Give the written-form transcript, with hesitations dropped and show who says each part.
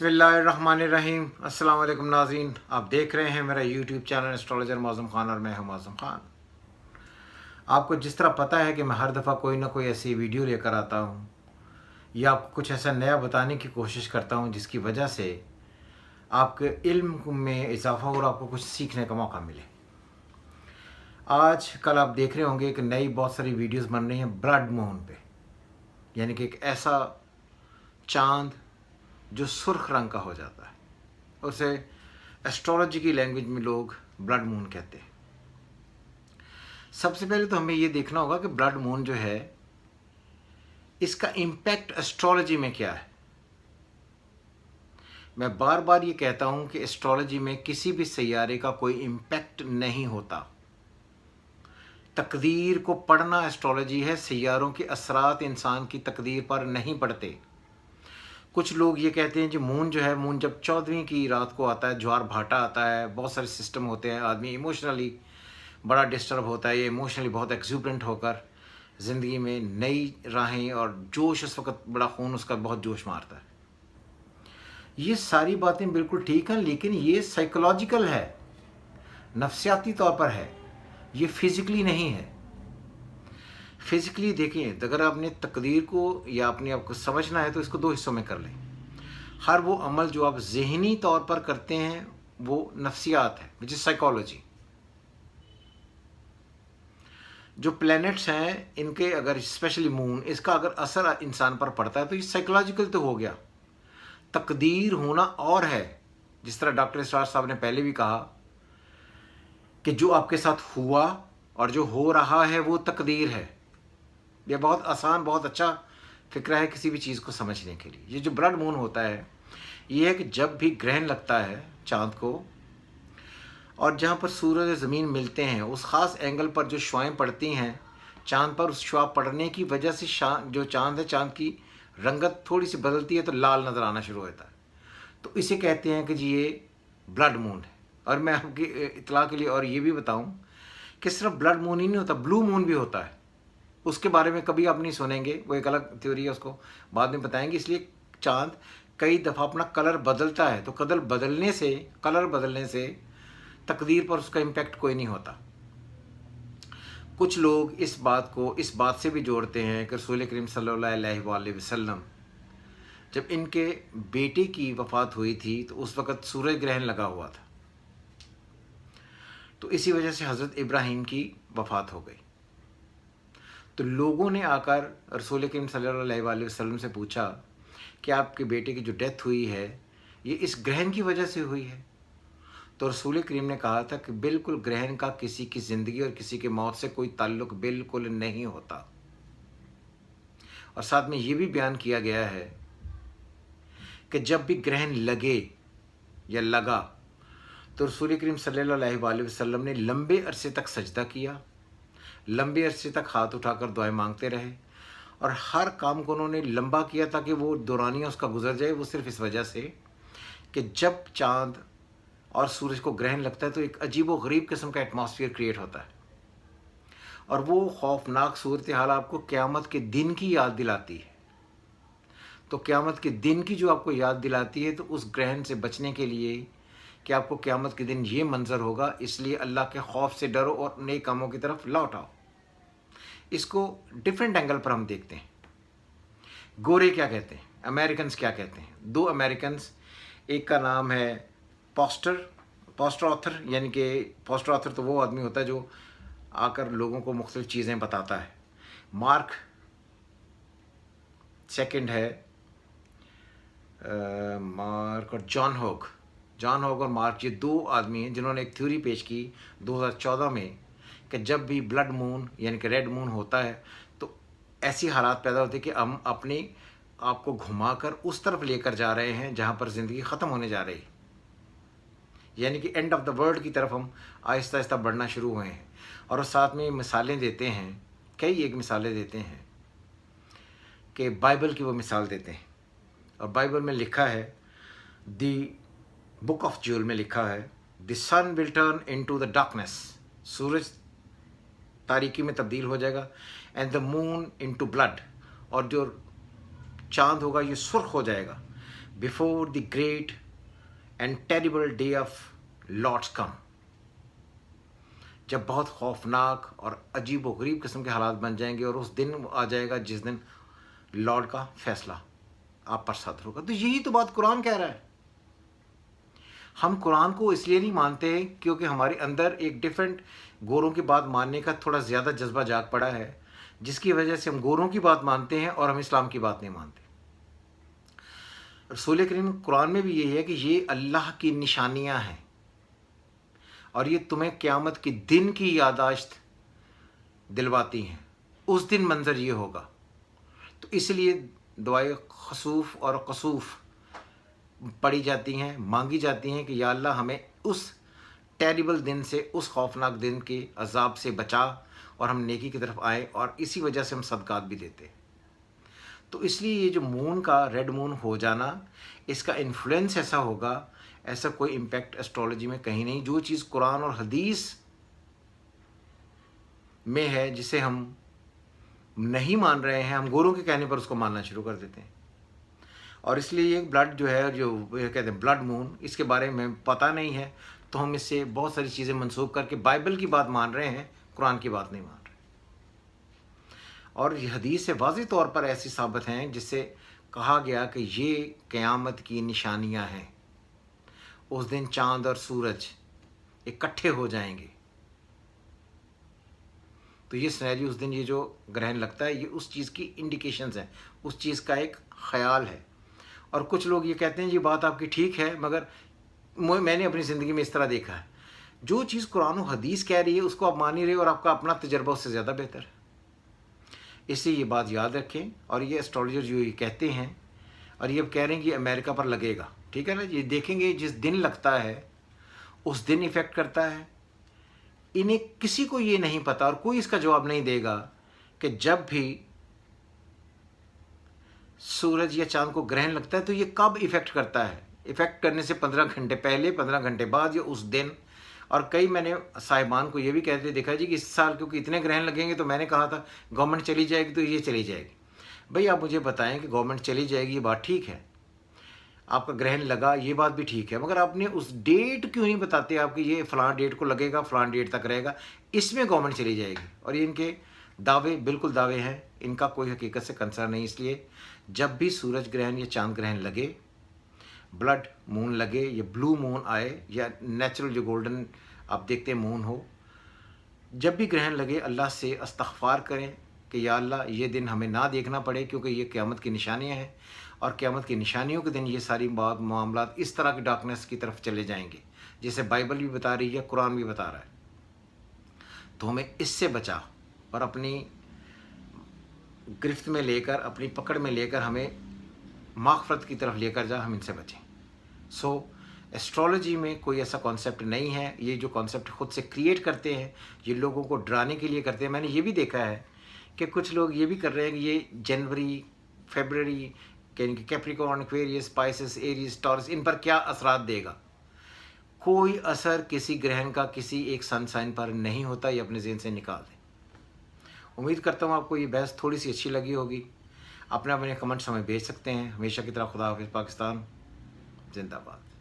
Speaker 1: बिस्मिल्लाहिर्रहमानिर्रहीम। अस्सलाम वालेकुम नाज़रीन, आप देख रहे हैं मेरा YouTube channel astrologer Mauzam Khan और मैं हूं मौज़म ख़ान। आपको जिस तरह पता है कि मैं हर दफ़ा कोई ना कोई ऐसी वीडियो लेकर आता हूं या आपको कुछ ऐसा नया बताने की कोशिश करता हूं जिसकी वजह से आपके इल्म में इजाफ़ा और आपको कुछ सीखने का मौका मिले। आज कल आप देख रहे होंगे कि नई बहुत सारी वीडियोस बन रही हैं ब्लड मून पे, यानी कि एक ऐसा चाँद जो सुर्ख रंग का हो जाता है, उसे एस्ट्रोलॉजी की लैंग्वेज में लोग ब्लड मून कहते हैं। सबसे पहले तो हमें ये देखना होगा कि ब्लड मून जो है इसका इम्पैक्ट एस्ट्रोलॉजी में क्या है। मैं बार बार ये कहता हूँ कि एस्ट्रोलॉजी में किसी भी सैयारे का कोई इम्पैक्ट नहीं होता। तकदीर को पढ़ना एस्ट्रोलॉजी है, सैयारों के असरात इंसान की तकदीर पर नहीं पड़ते। कुछ लोग ये कहते हैं जी मून जो है, मून जब 14वीं की रात को आता है, ज्वार भाटा आता है, बहुत सारे सिस्टम होते हैं, आदमी इमोशनली बड़ा डिस्टर्ब होता है, ये इमोशनली बहुत एक्सूबरेंट होकर ज़िंदगी में नई राहें और जोश, उस वक्त बड़ा खून उसका बहुत जोश मारता है। ये सारी बातें बिल्कुल ठीक हैं, लेकिन ये साइकोलॉजिकल है, नफ्सियाती तौर पर है, ये फिज़िकली नहीं है। फिज़िकली देखें, अगर आपने तकदीर को या अपने आप को समझना है तो इसको दो हिस्सों में कर लें। हर वो अमल जो आप ज़हनी तौर पर करते हैं वो नफ्सियात है, विच इज़ साइकोलॉजी। जो प्लैनेट्स हैं इनके अगर स्पेशली मून, इसका अगर असर इंसान पर पड़ता है तो ये साइकोलॉजिकल तो हो गया। तकदीर होना और है, जिस तरह डॉक्टर इसरार साहब ने पहले भी कहा कि जो आपके साथ हुआ और जो हो रहा है वो तकदीर है। यह बहुत आसान, बहुत अच्छा फिक्र है किसी भी चीज़ को समझने के लिए। ये जो ब्लड मून होता है ये है कि जब भी ग्रहण लगता है चाँद को और जहाँ पर सूरज और ज़मीन मिलते हैं, उस ख़ास एंगल पर जो शुआएं पड़ती हैं चाँद पर, उस शुआ पड़ने की वजह से जो चाँद है, चाँद की रंगत थोड़ी सी बदलती है तो लाल नज़र आना शुरू होता है। तो इसे कहते हैं कि जी ये ब्लड मून है। और मैं आपकी इतला के लिए और ये भी बताऊँ कि सिर्फ ब्लड मून ही नहीं होता, ब्लू मून भी होता है। उसके बारे में कभी आप नहीं सुनेंगे, वो एक अलग थ्योरी है, उसको बाद में बताएंगे। इसलिए चाँद कई दफ़ा अपना कलर बदलता है, तो कलर बदलने से तकदीर पर उसका इम्पैक्ट कोई नहीं होता। कुछ लोग इस बात से भी जोड़ते हैं कि रसूल करीम सल्लल्लाहु अलैहि वसल्लम जब इनके बेटे की वफ़ात हुई थी तो उस वक़्त सूरज ग्रहण लगा हुआ था, तो इसी वजह से हज़रत इब्राहीम की वफ़ात हो गई। तो लोगों ने आकर रसूल करीम सल्लल्लाहु अलैहि वसल्लम से पूछा कि आपके बेटे की जो डेथ हुई है ये इस ग्रहण की वजह से हुई है। तो रसूल करीम ने कहा था कि बिल्कुल ग्रहण का किसी की ज़िंदगी और किसी की मौत से कोई ताल्लुक़ बिल्कुल नहीं होता। और साथ में ये भी बयान किया गया है कि जब भी ग्रहण लगे या लगा तो रसूल करीम सल्लल्लाहु अलैहि वसल्लम ने लंबे अरसे तक सजदा किया, लंबे अरसे तक हाथ उठाकर दुआएं मांगते रहे और हर काम को उन्होंने लंबा किया ताकि वो दौरानिया उसका गुजर जाए। वो सिर्फ इस वजह से कि जब चाँद और सूरज को ग्रहण लगता है तो एक अजीब व गरीब किस्म का एटमॉस्फेयर क्रिएट होता है और वो खौफनाक सूरत हाल आपको क़यामत के दिन की याद दिलाती है। तो क़यामत के दिन की जो आपको याद दिलाती है, तो उस ग्रहण से बचने के लिए कि आपको क़यामत के दिन ये मंज़र होगा, इसलिए अल्लाह के खौफ से डरो और नेक कामों की तरफ लौट आओ। इसको डिफरेंट एंगल पर हम देखते हैं। गोरे क्या कहते हैं, अमेरिकन्स क्या कहते हैं। दो अमेरिकन्स, एक का नाम है पोस्टर ऑथर, यानी कि पोस्टर ऑथर तो वो आदमी होता है जो आकर लोगों को मुख्तलिफ चीज़ें बताता है। मार्क सेकंड है मार्क और जॉन होग और मार्क, ये दो आदमी हैं जिन्होंने एक थ्योरी पेश की 2014 में कि जब भी ब्लड मून यानी कि रेड मून होता है तो ऐसी हालात पैदा होते हैं कि हम अपने आप को घुमाकर उस तरफ लेकर जा रहे हैं जहाँ पर ज़िंदगी ख़त्म होने जा रही है, यानी कि एंड ऑफ द वर्ल्ड की तरफ हम आहिस्ता आहिस्ता बढ़ना शुरू हुए हैं। और वो साथ में मिसालें देते हैं, एक मिसालें देते हैं कि बाइबल की वो मिसाल देते हैं। और बाइबल में लिखा है, दी बुक ऑफ जूल में लिखा है, the sun will turn into the darkness, सूरज तारीकी में तब्दील हो जाएगा, and the moon into blood, और जो चाँद होगा ये सुर्ख हो जाएगा। before the great and terrible day of Lord's come. जब बहुत खौफनाक और अजीब व गरीब किस्म के हालात बन जाएंगे और उस दिन आ जाएगा जिस दिन लॉर्ड का फैसला आप पर सादर होगा। तो यही तो बात कुरान कह रहा है। हम कुरान को इसलिए नहीं मानते क्योंकि हमारे अंदर एक डिफरेंट गोरों की बात मानने का थोड़ा ज़्यादा जज्बा जाग पड़ा है, जिसकी वजह से हम गोरों की बात मानते हैं और हम इस्लाम की बात नहीं मानते। रसूल करीम कुरान में भी यही है कि ये अल्लाह की निशानियां हैं और ये तुम्हें क़यामत के दिन की यादाश्त दिलवाती हैं। उस दिन मंजर ये होगा। तो इसलिए दुआए खसूफ और कसूफ पढ़ी जाती हैं, मांगी जाती हैं कि या अल्लाह हमें उस टेरिबल दिन से, उस खौफनाक दिन के अजाब से बचा और हम नेकी की तरफ आए, और इसी वजह से हम सदकात भी देते हैं। तो इसलिए ये जो मून का रेड मून हो जाना, इसका इन्फ्लुएंस ऐसा होगा, ऐसा कोई इम्पैक्ट एस्ट्रोलॉजी में कहीं नहीं। जो चीज़ कुरान और हदीस में है जिसे हम नहीं मान रहे हैं, हम गोरों के कहने पर उसको मानना शुरू कर देते हैं। और इसलिए ये ब्लड जो है, जो कहते हैं ब्लड मून, इसके बारे में पता नहीं है तो हम इससे बहुत सारी चीज़ें मंसूब करके बाइबल की बात मान रहे हैं, कुरान की बात नहीं मान रहे। और ये हदीस से वाज़ेह तौर पर ऐसी साबित हैं जिससे कहा गया कि ये क़यामत की निशानियां हैं। उस दिन चाँद और सूरज इकट्ठे हो जाएंगे। तो ये सिनेरियो, उस दिन ये जो ग्रहण लगता है, ये उस चीज़ की इंडिकेशंस हैं, उस चीज़ का एक ख़याल है। और कुछ लोग ये कहते हैं ये बात आपकी ठीक है, मगर मैंने अपनी ज़िंदगी में इस तरह देखा है। जो चीज़ कुरान और हदीस कह रही है उसको आप मान ही रहे हो और आपका अपना तजर्बा उससे ज़्यादा बेहतर है। इसलिए ये बात याद रखें। और ये एस्ट्रोलॉजर जो ये कहते हैं और ये अब कह रहे हैं कि अमेरिका पर लगेगा, ठीक है ना, ये देखेंगे जिस दिन लगता है उस दिन इफ़ेक्ट करता है। इन्हें किसी को ये नहीं पता और कोई इसका जवाब नहीं देगा कि जब भी सूरज या चांद को ग्रहण लगता है तो ये कब इफ़ेक्ट करता है। इफ़ेक्ट करने से 15 घंटे पहले, 15 घंटे बाद, या उस दिन। और कई मैंने साहिबान को ये भी कहते देखा जी कि इस साल क्योंकि इतने ग्रहण लगेंगे तो मैंने कहा था गवर्नमेंट चली जाएगी तो ये चली जाएगी। भाई आप मुझे बताएं कि गवर्नमेंट चली जाएगी, ये बात ठीक है, आपका ग्रहण लगा, ये बात भी ठीक है, मगर आपने उस डेट क्यों नहीं बताते आपकी ये फ़लाँ डेट को लगेगा, फ़लाँ डेट तक रहेगा, इसमें गवर्नमेंट चली जाएगी। और ये इनके दावे बिल्कुल दावे हैं, इनका कोई हकीकत से कंसर्न नहीं। इसलिए जब भी सूरज ग्रहण या चांद ग्रहण लगे, ब्लड मून लगे, या ब्लू मून आए, या नेचुरल जो गोल्डन आप देखते हैं मून हो, जब भी ग्रहण लगे अल्लाह से इस्तग़फ़ार करें कि या अल्लाह ये दिन हमें ना देखना पड़े, क्योंकि ये क़यामत की निशानियाँ हैं और क़यामत की निशानियों के दिन ये सारी मामलात इस तरह की डार्कनेस की तरफ चले जाएंगे, जैसे बाइबल भी बता रही है, कुरान भी बता रहा है। तो हमें इससे बचा और अपनी गिरफ्त में लेकर, अपनी पकड़ में लेकर हमें माग़फ़रत की तरफ लेकर जा, हम इनसे बचें। सो एस्ट्रोलॉजी में कोई ऐसा कॉन्सेप्ट नहीं है। ये जो कॉन्सेप्ट ख़ुद से क्रिएट करते हैं, ये लोगों को डराने के लिए करते हैं। मैंने ये भी देखा है कि कुछ लोग ये भी कर रहे हैं कि ये जनवरी, फरवरी, Capricorn, Aquarius, Pisces, Aries, Taurus, इन पर क्या असरात देगा। कोई असर किसी ग्रहण का किसी एक सन साइन पर नहीं होता, ये अपने ज़हन से निकाल दें। उम्मीद करता हूँ आपको ये बहस थोड़ी सी अच्छी लगी होगी। अपने कमेंट्स हमें भेज सकते हैं। हमेशा की तरह खुदा हाफिज़। पाकिस्तान जिंदाबाद।